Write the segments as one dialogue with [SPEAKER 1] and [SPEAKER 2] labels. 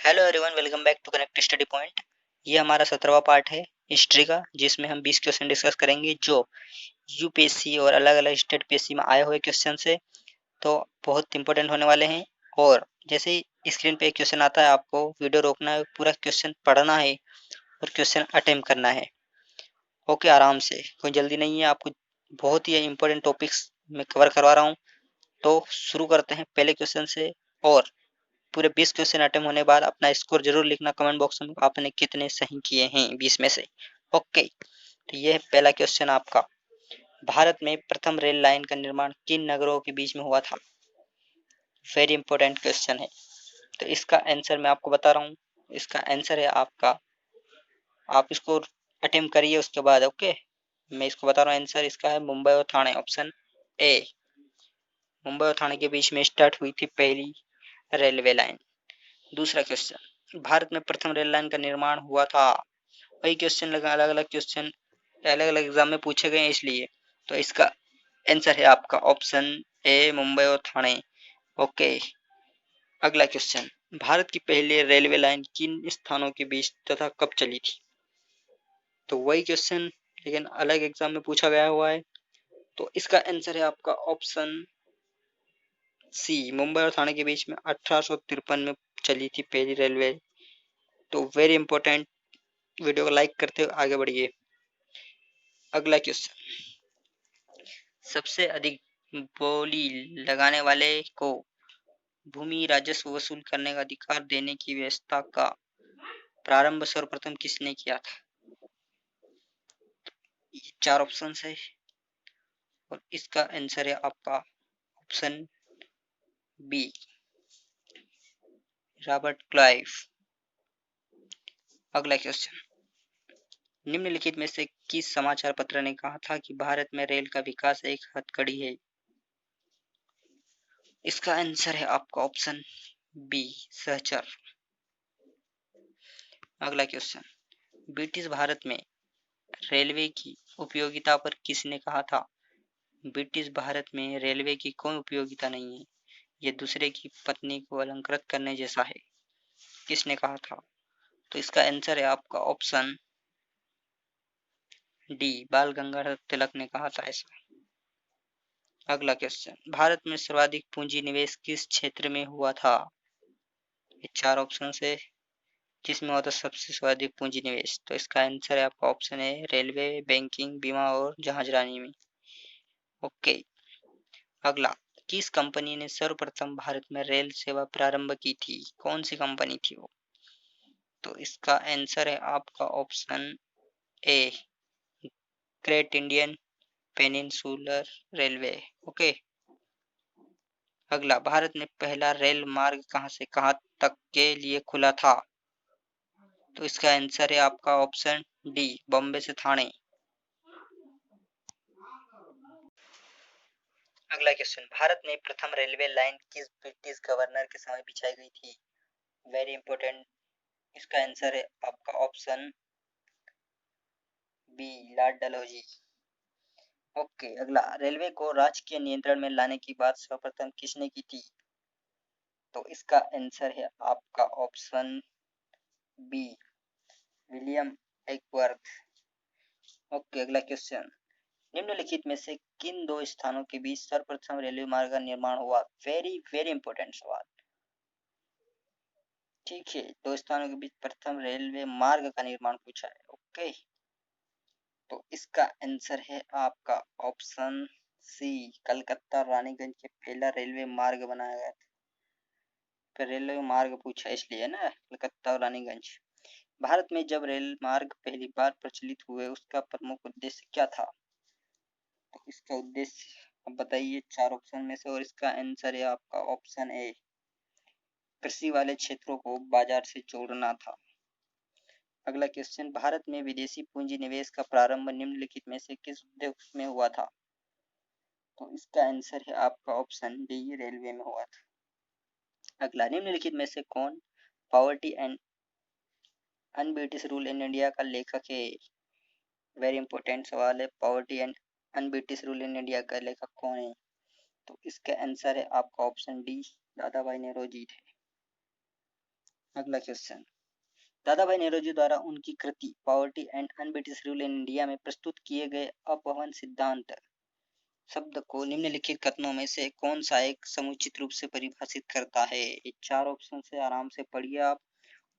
[SPEAKER 1] Hello everyone, welcome back to Connect Study Point. ये हमारा 17वां part है हिस्ट्री का, जिसमें हम 20 क्वेश्चन डिस्कस करेंगे जो यूपीएससी और अलग अलग स्टेट पीएससी में आए हुए क्वेश्चन से तो बहुत इंपॉर्टेंट होने वाले हैं। और जैसे ही स्क्रीन पे एक क्वेश्चन आता है, आपको वीडियो रोकना है, पूरा क्वेश्चन पढ़ना है और क्वेश्चन अटेम्प्ट करना है। ओके, आराम से, कोई जल्दी नहीं है। आपको बहुत ही इंपॉर्टेंट टॉपिक्स मैं कवर करवा रहा हूँ। तो शुरू करते हैं पहले क्वेश्चन से। और पूरे 20 क्वेश्चन अटेम्प्ट होने के बाद अपना स्कोर जरूर लिखना कमेंट बॉक्स में, आपने कितने सही किए हैं 20 में से। ओके, तो ये है पहला क्वेश्चन आपका। भारत में प्रथम रेल लाइन का निर्माण किन नगरों के बीच में हुआ था? वेरी इंपॉर्टेंट क्वेश्चन है। तो इसका आंसर मैं आपको बता रहा हूँ। इसका आंसर है आपका, आप इसको अटेम्प्ट करिए उसके बाद। ओके, मैं इसको बता रहा हूँ। आंसर इसका है मुंबई और ठाणे, ऑप्शन ए। मुंबई और ठाणे के बीच में स्टार्ट हुई थी पहली रेलवे लाइन। दूसरा क्वेश्चन, भारत में प्रथम रेल लाइन का निर्माण हुआ था। वही क्वेश्चन लगा, अलग अलग क्वेश्चन अलग अलग एग्जाम में पूछे गए हैं इसलिए। तो इसका आंसर है आपका ऑप्शन ए, मुंबई और ठाणे। ओके, अगला क्वेश्चन, भारत की पहली रेलवे लाइन किन स्थानों के बीच तथा कब चली थी? तो वही क्वेश्चन लेकिन अलग एग्जाम में पूछा गया हुआ है। तो इसका आंसर है आपका ऑप्शन सी, मुंबई और ठाणे के बीच में 1853 में चली थी पहली रेलवे। तो वेरी इंपॉर्टेंट, वीडियो को लाइक करते हुए आगे बढ़िए। अगला क्वेश्चन, सबसे अधिक बोली लगाने वाले को भूमि राजस्व वसूल करने का अधिकार देने की व्यवस्था का प्रारंभ सर्वप्रथम किसने किया था? ये चार ऑप्शन है और इसका आंसर है आपका ऑप्शन बी, रॉबर्ट क्लाइव। अगला क्वेश्चन, निम्नलिखित में से किस समाचार पत्र ने कहा था कि भारत में रेल का विकास एक हथकड़ी है? इसका आंसर है आपका ऑप्शन बी, सहचर। अगला क्वेश्चन, ब्रिटिश भारत में रेलवे की उपयोगिता पर किसने कहा था? ब्रिटिश भारत में रेलवे की कोई उपयोगिता नहीं है, ये दूसरे की पत्नी को अलंकृत करने जैसा है। किसने कहा था? तो इसका आंसर है आपका ऑप्शन डी, बाल गंगाधर तिलक ने कहा था ऐसा। अगला क्वेश्चन, भारत में सर्वाधिक पूंजी निवेश किस क्षेत्र में हुआ था? ये चार ऑप्शन है, जिसमें होता सबसे सर्वाधिक पूंजी निवेश। तो इसका आंसर है आपका ऑप्शन है रेलवे, बैंकिंग, बीमा और जहाजरानी में। ओके, अगला, किस कंपनी ने सर्वप्रथम भारत में रेल सेवा प्रारंभ की थी? कौन सी कंपनी थी वो? तो इसका आंसर है आपका option A, great Indian peninsular railway. Okay, अगला, भारत में पहला रेल मार्ग कहां से कहां तक के लिए खुला था? तो इसका आंसर है आपका ऑप्शन डी, बॉम्बे से ठाणे। अगला क्वेश्चन, भारत में प्रथम रेलवे लाइन किस ब्रिटिश गवर्नर के समय बिछाई गई थी? वेरी इंपॉर्टेंट, इसका आंसर है आपका option B, Lord Dalhousie. Okay, अगला, रेलवे को राजकीय नियंत्रण में लाने की बात सर्वप्रथम किसने की थी? तो इसका आंसर है आपका ऑप्शन बी, विलियम एकवर्थ। ओके, अगला क्वेश्चन, निम्नलिखित में से किन दो स्थानों के बीच सर्वप्रथम रेलवे मार्ग का निर्माण हुआ? वेरी वेरी इंपॉर्टेंट सवाल। ठीक है, दो स्थानों के बीच प्रथम रेलवे मार्ग का निर्माण पूछा है। ओके, तो इसका आंसर है आपका ऑप्शन सी, कलकत्ता रानीगंज के पहला रेलवे मार्ग बनाया गया था। फिर रेलवे मार्ग पूछा इसलिए ना, कलकत्ता और रानीगंज। भारत में जब रेल मार्ग पहली बार प्रचलित हुए, उसका प्रमुख उद्देश्य क्या था? तो इसका उद्देश्य अब बताइए चार ऑप्शन में से, और इसका आंसर है आपका ऑप्शन ए, कृषि वाले क्षेत्रों को बाजार से जोड़ना था। अगला क्वेश्चन, भारत में विदेशी पूंजी निवेश का प्रारंभ निम्नलिखित में से किस उद्योग में हुआ था? तो इसका आंसर है आपका ऑप्शन डी, रेलवे में हुआ था। अगला, निम्नलिखित में से कौन poverty and un-British rule in India का लेखक है? वेरी इंपॉर्टेंट सवाल है, poverty and un-British rule in India का लेखक कौन है? तो इसका आंसर है आपका ऑप्शन डी, दादा भाई नौरोजी थे। अगला क्वेश्चन, दादा भाई नेहरू जी द्वारा उनकी कृति poverty and un-British rule in India में प्रस्तुत किए गए अपवहन सिद्धांत शब्द को निम्नलिखित कथनों में से कौन सा एक समुचित रूप से परिभाषित करता है। ये 4 ऑप्शन से आराम से पढ़िए आप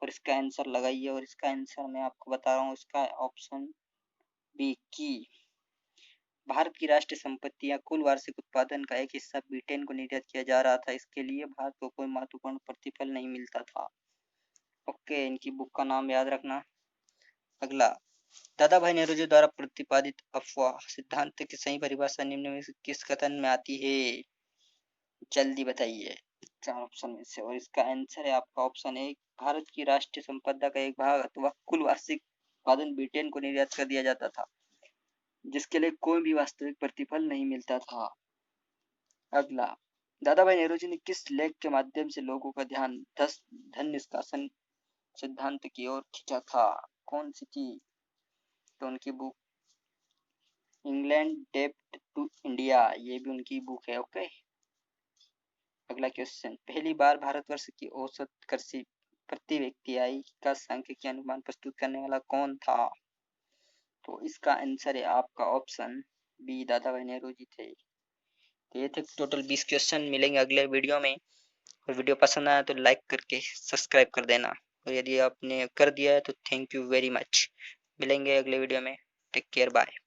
[SPEAKER 1] और इसका आंसर लगाइए। और इसका आंसर मैं आपको बता रहा हूँ, इसका ऑप्शन बी की भारत की राष्ट्रीय संपत्ति या कुल वार्षिक उत्पादन का एक हिस्सा ब्रिटेन को निर्यात किया जा रहा था, इसके लिए भारत को कोई महत्वपूर्ण प्रतिफल नहीं मिलता था। ओके, इनकी बुक का नाम याद रखना। अगला, दादा भाई नेहरू जी द्वारा प्रतिपादित अफवाह सिद्धांत की सही परिभाषा निम्न में से किस कथन में आती है, जल्दी बताइए 4 ऑप्शन में से। और इसका आंसर है आपका ऑप्शन ए, भारत की राष्ट्रीय संपदा का एक भाग अथवा कुल वार्षिक उत्पादन ब्रिटेन को निर्यात कर दिया जाता था, जिसके लिए कोई भी वास्तविक प्रतिफल नहीं मिलता था। अगला, दादा भाई नेहरू जी ने किस लेख के माध्यम से लोगों का ध्यान धन निष्कासन सिद्धांत की ओर खींचा था, कौन सी थी? तो उनकी बुक इंग्लैंड डेप्ट टू इंडिया, ये भी उनकी बुक है। ओके, अगला क्वेश्चन, पहली बार भारतवर्ष की औसत कृषि प्रति व्यक्ति आय का सांख्यिकीय अनुमान प्रस्तुत करने वाला कौन था? तो इसका आंसर है आपका ऑप्शन बी, दादा भाई नेहरू जी थे। तो ये थे टोटल 20 क्वेश्चन। मिलेंगे अगले वीडियो में। और वीडियो पसंद आया तो लाइक करके सब्सक्राइब कर देना, और यदि आपने कर दिया है तो थैंक यू वेरी मच। मिलेंगे अगले वीडियो में। Take care, bye.